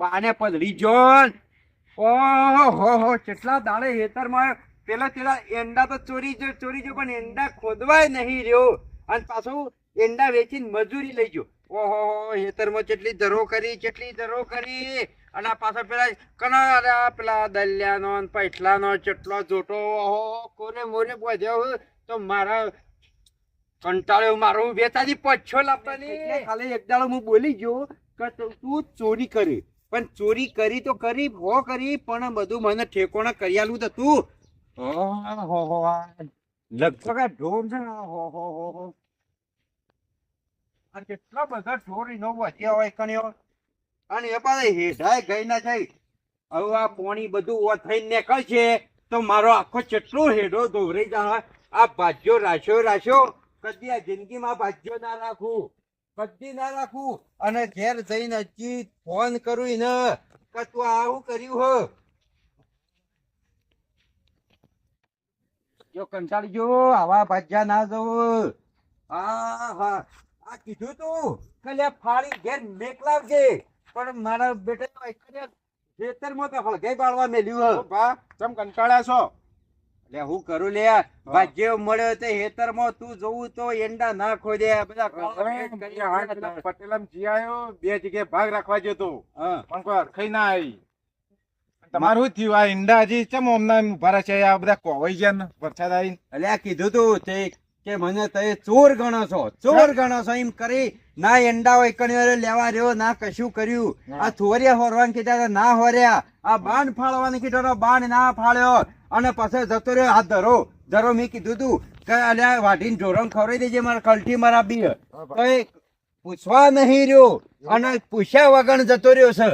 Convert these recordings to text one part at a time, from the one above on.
પાને પધરી John ઓહો કેટલા દાડે હેતરમાં પેલા એંડા તો ચોરી જો પણ એંડા ખોદવાય નહીં રહ્યો અને પાછું એંડા વેચીને મજૂરી લઈ ગયો. ઓહો હેતરમાં કેટલી ધરો કરી અને પાછો પેલા દલિયાનો પૈઠલાનો ચટલો જોટો ઓહો કોને મોરે બોધ્યો તો મારા કંટાળ્યો મારું વેચાજી પછો લાવવાની. ખાલી એક દાડો હું બોલી ગયો કે તું ચોરી કરી પણ ચોરી કરી તો કરી પણ બધું મને ઠેકોણા કરી આલું તો તું લગભગ આ ઢોર છે ને કેટલા બધા ઢોર નો વધ્યા હોય કણ્યો અને એ પાછા હેઠાય ગઈ ના જાય. હવે આ પોણી બધું થઈને નીકળશે તો મારો આખો કેટલો હેડો ધોવરાઈ જાય. આ ભાજ્યો રાખ્યો કદી આ જિંદગીમાં ભાજ્યો ના રાખું કદી ના રાખું અને ઘેર જઈને હજી ફોન કરું ને કે તું આવું કર્યું હો જો કંટાળી ગયો આવા ભાજ્યા ના જવું. હા આ કીધું તું કે લે ફાળી ઘેર મેકલાવજે પણ મારા બેટા ખેતરમાં તો હળગાઈ બાળવા મેલ્યું હો. બા તમ કંટાળ્યા છો લે હું કરું લે ભાજ્યો મળ્યો તે હેતરમાં તું જોવું તો એંડા ના ખોદે બધા પટેલમ જી આવ્યો 2 જગ્યાએ ભાગ રાખવા જતો પણ કોઈ અરખાઈ ના આવી. તમારું શું થયું? આ ઈંડા હજી ચમ હમણાં ઉભા છે આ બધા કોવાઈ ગયા ને વરસાદ આવીને. અલ્યા કીધું તું તે કે મને તે ચોર ગણો છો એમ કરી ના એંડા હોય કણી લેવા રહ્યો ના કશું કર્યું. આ થોરિયા હોરવાનું કીધા ના હોર્યા આ બાણ ફાળવાનું કીધો બાણ ના ફાળ્યો અને પછી જતો રહ્યો આ ધરો મેં કીધું તું કે અલ્યા વાઢીને ઢોરણ ખવડાવી દેજે મારા કલટી મારા બી તો એ પૂછવા નહીં રહ્યો અને પૂછ્યા વગર જતો રહ્યો છે.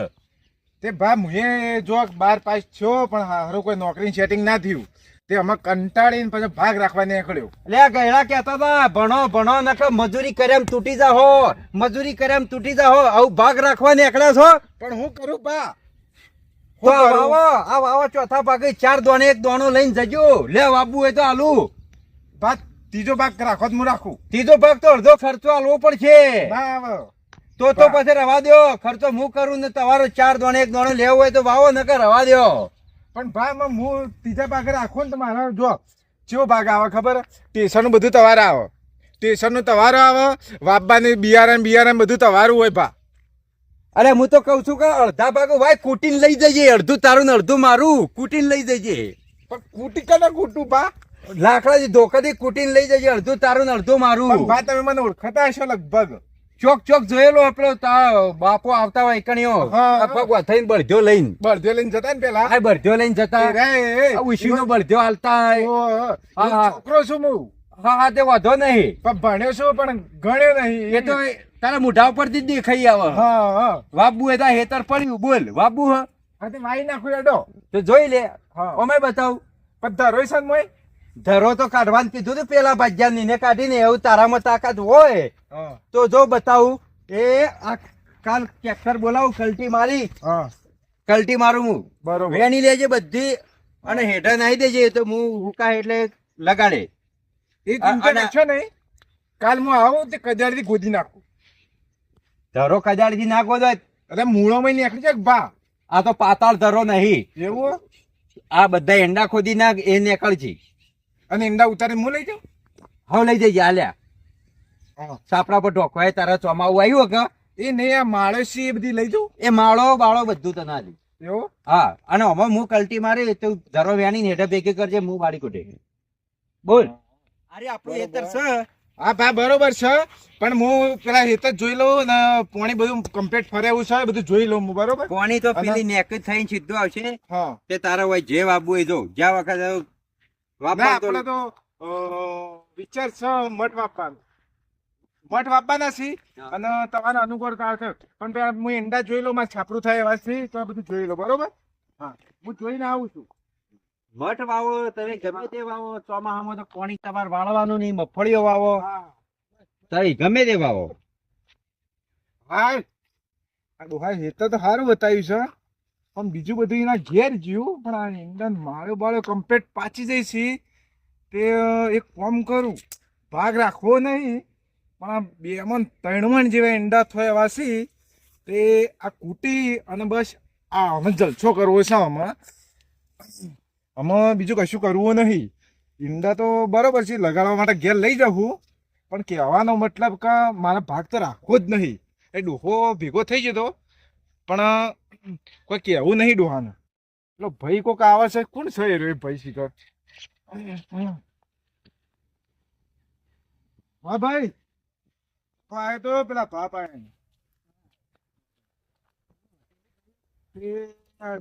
તે ભા મુએ જો 12 પાસ થયો પણ હારું કોઈ નોકરી સેટિંગ ના થયું તે અમે કંટાળીને પછી ભાગ રાખવા નીકળ્યો. લે ગયડા કહેતા હતા ભણો નકર મજૂરી કર્યામ તૂટી જાહો આવું ભાગ રાખવા નીકળ્યા છો. પણ હું કરું બા વાવો ચોથા ભાગે 4 દોણે 1 દોણો લઈને જજો. લે વાબુ હોય તો આલુ ભાત ત્રીજો ભાગ રાખો તો હું રાખું. ત્રીજો ભાગ તો અડધો ખર્ચો આલવો પડશે તો પછી રવા દો. ખર્ચો હું કરું ને તમારો 4 દોણે 1 દોણો લેવો હોય તો વાવો નકર રવા દો. પણ ભાઈ હું ત્રીજા ભાગે રાખો ને તો મારા જો કેવો ભાગ આવે ખબર? સ્ટેશનનું બધું તમારે આવે, સ્ટેશનનું તમારું આવે, વાપવાની બિયારણ બધું તમારું હોય ભા. અરે હું તો કઉ છું કે અડધા ભાગો ભાઈ કૂટીને લઈ જજે. અડધું તારું ને અડધું મારું કૂટીને લઈ જજે. પણ કૂટી કને કૂટું ભા? લાકડાથી ધોકાથી કૂટીને લઈ જજે. અડધું તારું ને અડધું મારું. ભા તમે મને ઓળખતા હશો લગભગ. ચોક જોયેલો પેલો બાપો આવતા હોય કણીઓ ભગવા થઈને બળધ્યો લઈને જતા ને પેલા બળધ્યો લઈને જતા ઉશીનો બળધ્યો હાલતા છોકરો છું હું. હા તે વાંધો નહીં પણ ભણ્યો છું પણ ગણ્યો નહીં. એ તો તારા મોઢા ઉપરથી જ દેખાઈ આવે. વાબુ એ હેતર પડ્યું બોલ વાબુ મારી નાખું એડો તો જોઈ લે અમે બતાવ. પણ ધરો છે મોય ધરો તો કાઢવાનું કીધું તું પેલા ભાજ્યા ને કાઢીને એવું તારામાં તાકાત હોય તો જો બતાવું. એ આ કાલ ટ્રેક્ટર બોલાવું કલટી મારું હું બરોબર વેણી લેજે બધી અને હેઠળ નાખી દેજે તો હું હુકા એટલે લગાડે. એ ચિંતા છે નહીં. કાલ હું આવું તે કજાડી ગોદી નાખું. ધરો કજાડી ના ગોદો અરે મૂળોમાં નીકળી જાય ભા. આ તો પાતાળ ધરો નહીં એવું. આ બધા એંડા ખોદી નાખ એ નીકળ છે અને ઈંડા ઉતારી હું લઈ જાઉં. હવે લઈ જઈએ હાલ્યા સાપડા પર ઢોકવાય તારા ચોમાવું આવ્યું કે એ નહીં આ માળે છે એ બધી લઈ જાઉં. એ માળો બાળો બધું તને આલી એવું. હા અને હવે હું કલટી મારી તો ધરો વ્યાની હેઠે ભેગી કરજે હું વાળી કોટે બોલ. અરે આપણું હેતર છે. હા ભા બરોબર છે પણ હું પેલા હેતર જોઈ લઉં ને પાણી બધું કમ્પ્લીટ ફરે એવું છે બધું જોઈ લઉં હું બરોબર. પાણી તો પેલી નેક જ થઈને સીધું આવશે. હા તે તારા હોય જે વાબુ એ જો જ્યાં વખત આપણે તો વિચાર છે મઠ વાપવાના છે અને તમારા અનુકૂળ છે પણ પેલા હું ઈંડા જોઈ લઉં મારે છાપરું થાય એવા છે તો આ બધું જોઈ લો બરોબર. હા હું જોઈને આવું છું. મઠ વાવો તમે ગમે તે વાવો ચોમાસામાં તો પાણી તમારે વાળવાનું નહીં. મગફળીઓ વાવો તારી ગમે તે વાવો. હા આ ડોહા હેતર તો સારું બતાવ્યું છે પણ બીજું બધું એના ઘેર જીવું પણ આ ઈંડા માળો બાળો કમ્પ્લીટ પાછી જાય છે તે એક કામ કરું ભાગ રાખવો નહીં પણ આ 2 મણ 3 મણ જેવા ઈંડા થયા એવા છે તે આ કૂટી અને બસ અમે જલસો કરવો છે આમાં બીજું કશું કરવું નહીં. ઈંડા તો બરોબર છે લગાડવા માટે ઘેર લઈ જવું, પણ કહેવાનો મતલબ કે મારા ભાગ તો રાખવો જ નહીં. એ ડોહો ભેગો થઈ જતો પણ કોઈ કહેવું નહીં ડોહાને. પેલો ભાઈ કોક આવે છે, કોણ છે એ રે ભાઈ શીખર? હા ભાઈ તો આયો તો પેલા બાપ આયા.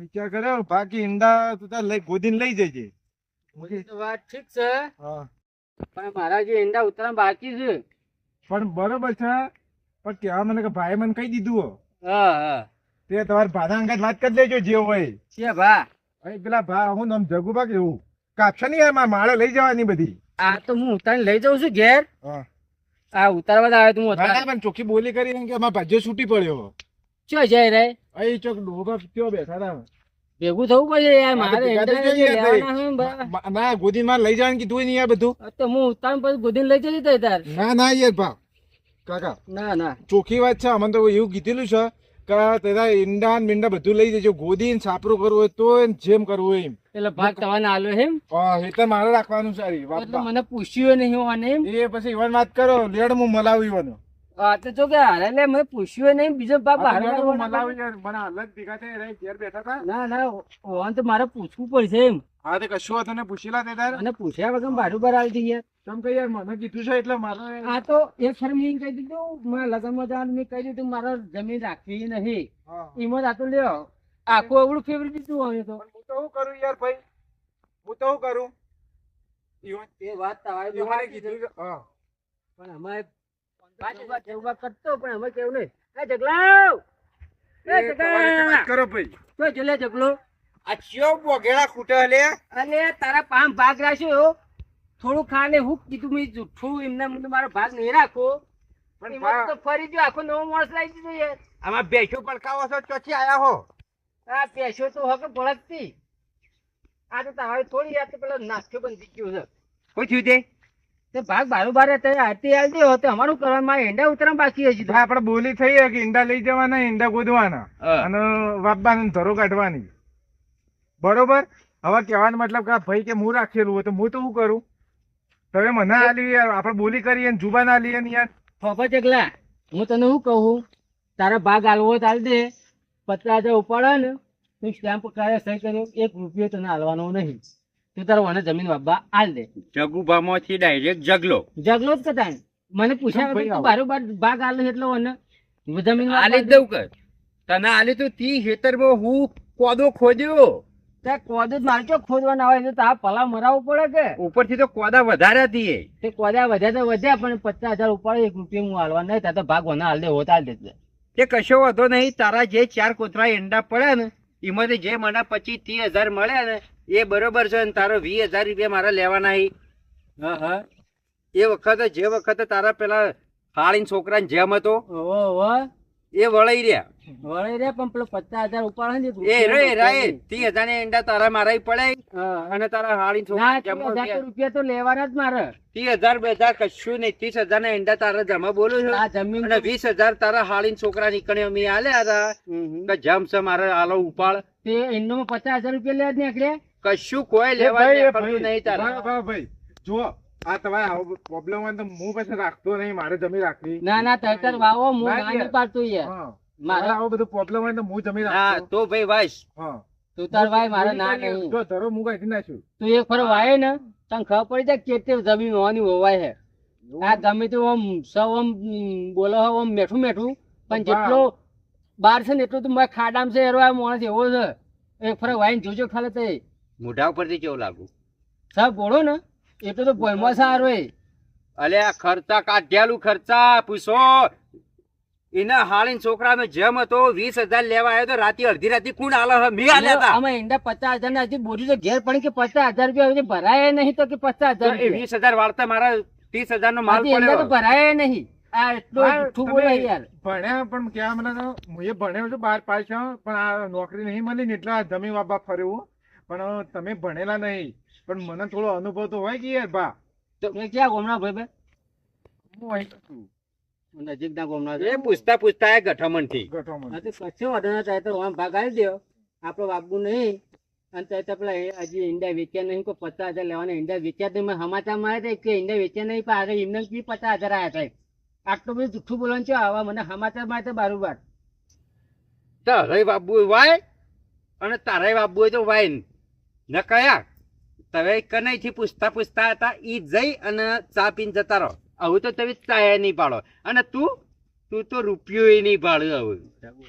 વિચાર કર્યો બાકી ઈંડા તું તાર લઈ ગોદીને લઈ જજે. તો વાત ઠીક છે, હા પણ મારા જે ઈંડા ઉતરવા બાકી છે. પણ બરોબર છે, પણ કહેવા મને કે ભાઈ મને કહી દીધું હો. હા હા તે તમારા ભાના અંગાત વાત કરી લેજો જે હોય. છે ભા. અહીં પેલા ભા હું નામ જગુબા કે એવું કાપશે નહીં યાર, મારે લઈ જવાની બધી. આ તો હું ઉતારીને લઈ જાઉં છું ઘેર. હા આ ઉતારવા જ આવ્યો તું ના, ઉતાર. ના, પણ ચોખ્ખી બોલી કરી કે અમારા ભાજ્યો છૂટી પડ્યો. ચો જાય રે અહીં ચોક ડોબા કયો બેઠા હતા. ભેગું થવું પડશે યાર, મારે ભેગા ઈંડા થઈ જે જઈએ લેવાના છે ને બા. ના ગોદી માં લઈ જવાનું કીધું નહીં યાર બધું. આ તો હું ઉતાર પછી ગોદીને લઈ જતી તો તાર. ના ના યાર ભા કાકા ના ના ચોખ્ખી વાત છે. અમને તો એવું કીધેલું છે કે તેના ઈંડા ને મીંડા બધું લઈ જજો. ગોદી ને સાપરું કરવું હોય તો જેમ કરવું હોય એમ. એટલે ભાગ તમારે આલ્યો એમ. એ તો મારે રાખવાનું સારી વાત. એટલે મને પૂછ્યું નહીં હોવાને એમ. એ પછી ઈવન વાત કરો લેડ હું મલાવું ઈવન. આ તો જો કે હારે લે મને પૂછ્યું નહીં, બીજો ભાગ બહાર મલાવું કાઢવાનો. યાર મને અલગ ભેગા થઈ રહી ઘેર બેઠા હતા. ના ના હોવાને તો મારે પૂછવું પડશે એમ. હા તે કશું હતું ને પૂછી લા તે તાર. અને પૂછ્યા વગર ભાડું પર આવી દઈએ. તમ કે યાર મને કીધું છે એટલે મારે. આ તો એક ફર મેં કહી દીધું મારા લગ્નમાં જવાનું મેં કહી દીધું મારે જમીન રાખવી નહીં. હા. એમાં આ તો લ્યો આખું અવળું ફેવરી દીધું હવે તો. પણ હું તો શું કરું યાર ભાઈ, હું તો શું કરું. એ વાત તમારી તો ઈવને સાચી છે. કીધું કે હા પણ અમે પાંચ વાર જવા કરતો પણ અમે કેવું નહીં. એ જગલાવ એ એ તમારી રીતે વાત જગલા કરો ભાઈ. તો જલે જગલો આ ચિયો બોગેડા ખૂટે લે. અલે તારા પામ ભાગ રાખ્યો થોડું ખાને હું કીધું મેં જૂઠું એમને મને મારો ભાગ નહીં રાખો. પણ એમાં તો ફરી ગયો આખો નવો માણસ લાવી દીધો યાર. આમાં બેસો પડકાવો છો ચોથી આયા હો. આ પેશો તો હકે ભળકતી. આ તો તારે થોડી યાર તો પેલો નાસ્તો બંધ થઈ ગયો છે. કોઈ થયું તે? તે ભાગ બારોબાર હતા આરતી આલતી હોય તો અમારું કરવાનું મારે એંડા ઉતરવા બાકી હજી તો. આપડે બોલી થઈ કે ઈંડા લઈ જવાના, ઈંડા ગોદવાના હા. અને વાપવાના ધરો કાઢવાની. બરોબર. હવે કહેવાનો મતલબ કે આ ભાઈ કે હું રાખેલું હોય તો હું તો શું કરું? તમે મને આલી યાર, આપણે બોલી કરીએ ને જુબાન આલીએ ને યાર. ફોફા ચકલા હું તને શું કહું, તારા ભાગ આલવો હોય તો આલ દે. 50,000 ઉપાડે ને તું સ્ટેમ્પ કરે સહી કર્યો, 1 રૂપિયો તને આલવાનો નહીં. તું તારો મને જમીન વાપવા આલ દે. જગુભામાંથી ડાયરેક્ટ જગલો. જગલો જ કતાણ મને પૂછ્યા વગર તું બારોબાર ભાગ આલે એટલે મને જમીન આલી જ દઉં કર. તને આલી તો તી ખેતરમાં હું કોદો ખોદ્યો. ત્યાં કોદો જ મારચો ખોદવાના હોય તો તારા પલા મરાવવું પડે કે. ઉપરથી તો કોદા વધારે હતી એ. તે કોદા વધ્યા તો વધ્યા પણ 50,000 ઉપાડે 1 રૂપિયો હું હાલવા નહીં. ત્યાં તો ભાગ વના હાલ દે હોત હાલ દે. તે કશો વાંધો નહીં. તારા જે 4 કોથળા ઈંડા પડ્યા ને એમાંથી જે મને 25-30,000 મળ્યા ને એ બરોબર છે. ને તારો 20,000 રૂપિયા મારે લેવાના હી. હા હા એ વખતે જે વખતે તારા પેલા હાળીન છોકરાને જેમ હતો ઓહો ઓહો એ વળાઈ રહ્યા. વળી રે પણ પેલો 50,000 ઉપાડે ને એ રે રાય 30,000 ને ઈંડા તારા મારા પડે હા. અને તારા હાળીન ના છોકરા 30,000 રૂપિયા તો લેવાના જ મારે. 30,000 કશું નહીં. 30,000 ના ઈંડા તારા જમા બોલું છું. આ જમીન અને 20,000 તારા હાળીન છોકરા નીકળે અમે આલ્યા હતા કે જમ છે મારે આલો ઉપાડ. તે એન્ડોમાં 50,000 રૂપિયા લેવા જ નીકળ્યા. કશું કોઈ લેવા પડતું નહીં તારા. ભાઈ જુઓ આ તમારે આવો પ્રોબ્લેમ હોય તો હું પછી રાખતો નહીં, મારે જમી રાખવી. ના ના તરતર વાવો હું ના ના નહીં યાર. પાડતું યાર. હા. મારે મારે આવો બધો પ્રોબ્લેમ હોય તો હું જમી હા રાખતો. તો ભાઈ વાઈસ હા. તું તાર ભાઈ મારે ના નહીં. જો ધરો હું કાઢી નાખ્યું. તું એક ફર વાય ને તને ખબર પડી જાય કેટલી જમીન હોવાની હોવાય છે. આ ગમે તે આમ સૌ આમ બોલો હો આમ મેઠું મેઠું પણ જેટલો બાર છે ને એટલું તો મારા ખાડામાં છે એરો આ માણસ એવો છે. એક ફર વાઈને જોજો ખાલે તે મોઢા ઉપરથી કેવું લાગુ? સાહેબ બોલો ને એટલું તો ભયમાં સારો એ. અલે આ ખર્ચા કાઢ્યાલું ખર્ચા પૂછો. એના હાળીન છોકરાનો જેમ હતો 20,000 લેવા આવ્યો તો રાતે અડધી રાતે કોણ આલે હે? મી આલ્યા હતા. આમાં ઈંડા 50,000 ના હજી બોરી તો ઘેર પડી કે 50,000 રૂપિયા હજી ભરાય નહીં તો કે 50,000 એ 20,000 વાળતા મારા 30,000 નો માલ હજી ઈંડા તો પડ્યો. ભરાય નહીં. આ એટલો હા, જૂઠું તમે બોલે યાર. ભણ્યા પણ ક્યાં મને તો હું એ ભણ્યો છું 12 પાસ છું, પણ આ નોકરી નહીં મળી ને એટલે આ જમી વાપા ફર્યું. પણ તમે ભણેલા નહીં, પણ મને થોડો અનુભવ તો હોય કે યાર ભા. એ ક્યાં ગોમના ભાઈ ભાઈ? હું અહીં છું. નજીક ના ગોમના એ પૂછતા પૂછતા એ ગઠમણ થી. ગઠોમાં. હા તો કશો વાંધો ના થાય તો આમ ભાગ આવી દ્યો. આપણો બાપુ નહીં અને તો પેલા હજી ઈંડા વેચ્યા નહીં કોઈ 50,000 લેવાના ઈંડા વેચ્યા જ નહીં મેં સમાચારમાં આવ્યા હતા કે ઈંડા વેચ્યા નહીં પણ આજે એમને બી 50,000 આવ્યા હતા આટલું બધું જુઠ્ઠું બોલવાનું છે આવા મને સમાચારમાં આવ્યા હતા બારોબાર તારે બાબુ વાય અને તારે બાબુ હોય તો વાય ન કયા તમે કનાઈ થી પૂછતા હતા ઈ જઈ અને ચા પીને જતા રહો આવું તો તમે ચાયા નહીં પાડો અને તું તો રૂપિયો નહીં પાડ્યો આવું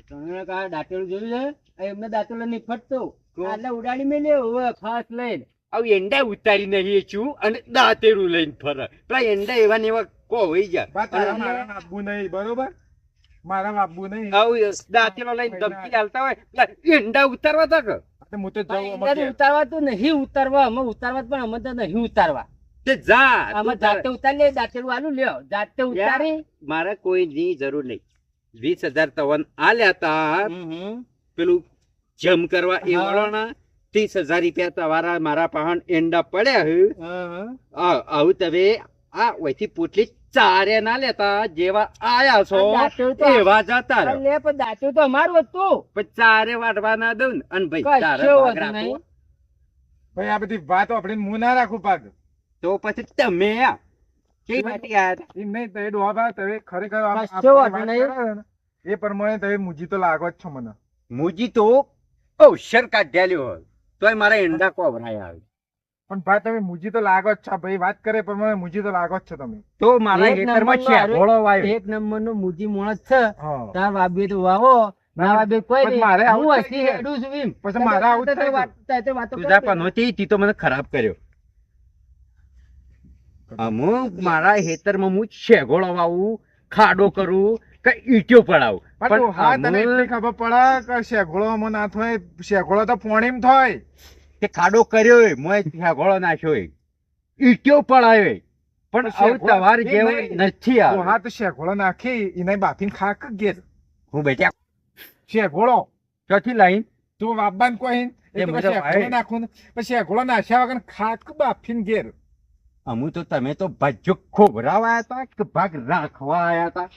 તમે કહા દાંતેલું જોયું છે એમને દાંતેલું નહીં ફટતો એટલે ઉડાડી મેલ્યો હવે ખાસ લઈને આવું એંડા ઉતારી નહીં છું અને દાંતેરું લઈને ફરે પેલા એંડા એવા ને એવા કો હોય ગયા બા તારા મારા બાપુ નહીં બરોબર મારા બાપુ નહીં આવું દાંતેલો લઈને ધમકી હાલતા હોય પેલા એંડા ઉતારવા તક હું તો જાઉં ઈંડા અમારે ઉતારવા તો નહીં ઉતારવા અમે ઉતારવા પણ અમે તો નહીં ઉતારવા તે જા અમે તું જાતે તારે- ઉતારી લે દાંતેલું આલું લ્યો જાતે ઉતારી મારે કોઈની જરૂર નહીં 20,000 તવન આલ્યા તા પેલું જમ કરવા એ હા. વાળાના 30,000 રૂપિયા તમારા મારા પાહણ એંડા પડ્યા હે આવું તમે આ ઓયથી પોટલી ચારે ના લેતા જેવા આયા છો દાંતેલું તો એવા જતા રહો લે પણ દાંતેલું તો અમારું હતું પણ ચારે વાટવા ના દઉં ને અને ભાઈ તારે કશો ભાગ વાંધો રાખો. નહીં. ભાઈ આ બધી વાતો આપણે મું ના રાખું પાક તો પછી તમે આ કઈ માટે આયા તા? એમ નહીં તમે ડોહા તમે ખરેખર કશો વાંધો નહીં. એ પ્રમાણે તમે મુજી તો લાગો જ છો મને મુજી તો અવસર કાઢ્યાલ્યો હોય તોય મારા એંડા કોભરાયા આવે પણ ભાઈ તમે મુજી તો લાગો જ છો ભાઈ વાત કરે પ્રમાણે મુજી તો લાગો જ છો તમે તો મારા એક હેતરમાં નંબરનો શેઘોળો વાયો. એક નંબર નો મુજી માણસ છે હા તાર બાબે તો વાવો ના બાબે કોઈ પણ નહીં. મારે આવું હું જ હસી થાય. હેડું છું એમ. પછી મારે આવું જ તો થાય. વાતો તુજા કરે. પનોતી તી તો મને ખરાબ કર્યો અમુક મારા હેતરમાં હું શેઘોળો વાવું ખાડો કરું કે ઈટ્યો પડાવું પણ હા તને એટલી ખબર પડે કે શેઘોળો આમાં ના થાય શેઘોળો તો પોણીમ થાય તે ખાડો કર્યો હોય મોય શેઘોળો નાખ્યો હોય ઈટ્યો પડાયો હોય પણ આવું શેઘોળો- તમાર એ જેવું નહીં. નથી તો આવે હા તો શેઘોળો નાખી એને બાફીને ખાક ઘેર હું બેટા શેઘોળો ચોથી લાઈન તું વાબાન કોઈ એ એ તો મને શેઘોળો ભાઈ. નાખું ને પછી શેઘોળો નાખ્યા વગર ખાક બાફીને ઘેર અમુ તો તમે તો ભાજ્યો ખોભરાવા આયા તા કે ભાગ રાખવા આયા તા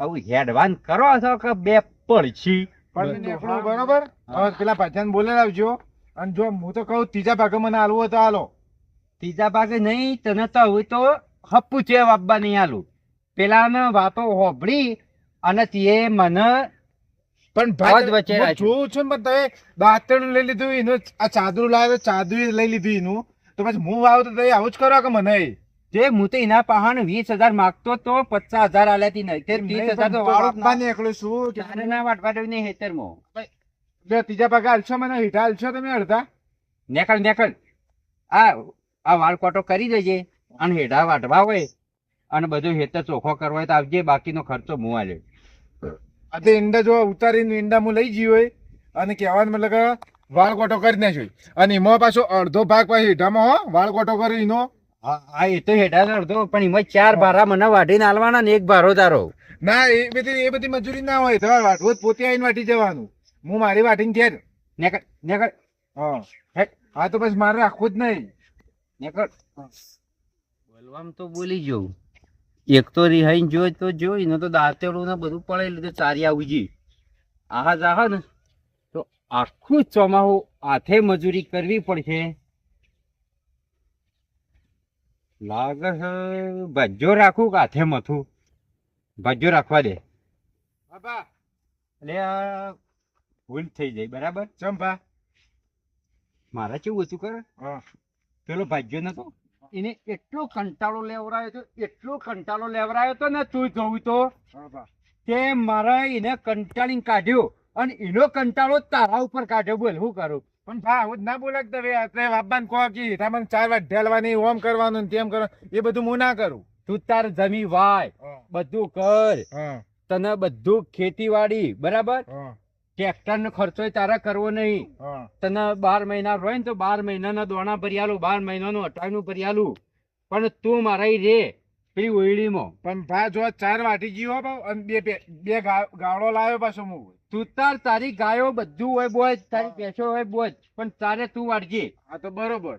આવું હેડવાન કરો છો કે બે પડછી પણ નીકળો બરોબર હવે પેલા ભાઈજાન બોલે લાવજો અને જો હું તો કહું ત્રીજા ભાગે મને હાલવું હોય તો હાલો ત્રીજા ભાગે નહીં તને તો હવે તો હપ્પુ છે વાપવા નહીં આલું પેલા વાતો હોભળી અને તે મને પણ અવાજ ભાઈ વચ્ચે હું રાખ્યો. જોઉં છું ને પણ તમે દાંતરડું લઈ લીધું એનું આ ચાદરું લાવ્યો ચાદરું લઈ લીધું એનું તો પછી હું વાવ તો તમે આવું જ કરો કે મને જે હું તો એના પાહણ 20,000 માંગતો તો 50,000 આલ્યાથી નહીં તે 30,000 તો વાળું જ ના. વાપવાની એકલું શું કે તારે ના વાટવા દેવું નહીં હેતરમાં. બે ત્રીજા ભાગે હાલશો મને હીઠા હાલશો તમે અડધા નેકળ આ વાળકોટો કરી દેજે અને હેઠા વાટવા હોય અને બધું હેતર ચોખ્ખો કરવો હોય તો આવજે બાકીનો ખર્ચો હું આલ્યો. આ તો ઈંડા જો ઉતારીને ઈંડા હું લઈ ગયો હોય અને કહેવાનું મતલબ કે વાળ કોટો કરી નાખ્યો અને એમાં પાછો અડધો ભાગ પાછો હીઠામાં હો વાળ કોટો કરી એનો હા એ તો હેઠા અડધો પણ એમાં 4 ભારા મને વાટીને આલવાના ને 1 ભારો તારો. ના એ બધી મજૂરી ના હોય તમારે વાટવું જ પોતે આવીને વાટી જવાનું હું મારી વાટીને ઘેર નેકળ હા હા તો પછી મારે રાખવું જ નહીં નેકળ બોલવામાં તો બોલી જવું એક તો રિહાઈને જોઈ તો જોઈ ને તો દાંતેડું ને બધું પડેલું તો ચારી આવજી આહા જાહા ને તો આખું ચોમાહું હાથે મજૂરી કરવી પડશે લાગે છે ભાજ્યો રાખું કે હાથે મથું ભાજ્યો રાખવા દે બાબા એટલે આ ભૂલ થઈ જાય બરાબર ચંપા મારા કેવું હતું કરે હા પેલો ભાજ્યો નતો એને એટલો કંટાળો લેવરાયો તો ને તું જોઉં તો હા બા કે મારા એને કંટાળીને કાઢ્યો અને એનો કંટાળો તારા ઉપર કાઢ્યો બોલ શું કરું પણ ભા હું જ ના બોલાક તમે આપણે બાબાને કહો કે હીઠામાં 4 વાર ઢેલવાની ઓમ કરવાનું ને તેમ કરવાનું એ બધું હું ના કરું તું તાર જમી વાય હા બધું કર હા તને બધું ખેતીવાડી બરાબર હા ટ્રેક્ટર નો ખર્ચો તારે કરવો નહીં હા તને 12 મહિના હોય ને તો 12 મહિનાના દોણા ભરી આલું 12 મહિનાનું અટાણું ભરી આલું પણ તું મારા ઈ રે પેલી ઓયડીમાં પણ ભા જો 4 વાટી ગયો બા અને બે ગાવડો લાવ્યો પાછો હું તું તારી ગાયો બધું હોય બોજ તારી ભેંસો હોય બોજ પણ તારે તું વાળજે હા તો બરોબર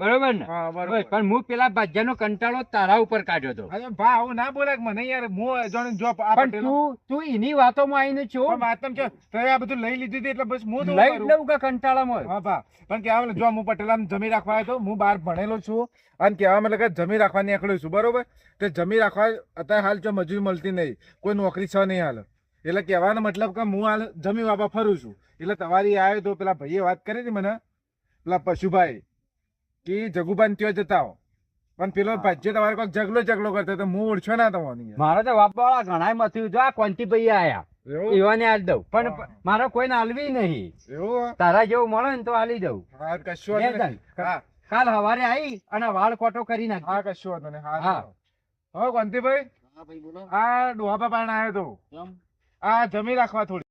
બરોબર ને હા બરોબર બસ, પણ હું પેલા ભાજ્યાનો કંટાળો તારા ઉપર કાઢ્યો હતો. અરે ભા આવું ના બોલાય કે મને યાર હું અજાણી જો આ પણ પટેલો તું એની વાતોમાં આવીને છો પણ વાત એમ છે તો આ બધું લઈ લીધું હતું એટલે બસ હું તો લઈ જ કરું. લઉં કે કંટાળામાં હા ભા પણ કહેવા જો હું પટેલામ જમી રાખવા આવ્યો હતો, હું બહાર ભણેલો છું અને કહેવા મતલબ કે જમી રાખવા નીકળ્યો છું બરોબર. તે જમી રાખવા અત્યારે હાલ જો મજૂરી મળતી નહીં, કોઈ નોકરી છે નહીં હાલ, એટલે કહેવાનો મતલબ કે હું હાલ જમી વાપા ફરું છું. એટલે તમારી આવ્યો તો પેલા ભાઈએ વાત કરી હતી મને, પેલા પશુભાઈ કે જગુભાઈ ત્યાં જતા હો, પણ પેલો ભાજ્ય તમારે કોઈ ઝગલો કરતો તો હું ઓળખ્યો ના તમારી મારા તો વાપવાળા ઘણા મથ્યું જો આ કોંતીભાઈ આયા એવું એવાને આલ દઉં, પણ હા. મારા કોઈને આલવી નહીં. એવું તારા જેવું મળે ને તો આલી દઉં. હા કશું વાંધો નહીં. હા કાલ સવારે આવી અને વાળ કોટો કરી નાખ. હા કશું વાંધો નહીં. હા હા. હા કાંતિભાઈ હા ભાઈ બોલો આ ડોહા પાણી આવ્યો તો કેમ? આ જમી રાખવા થોડી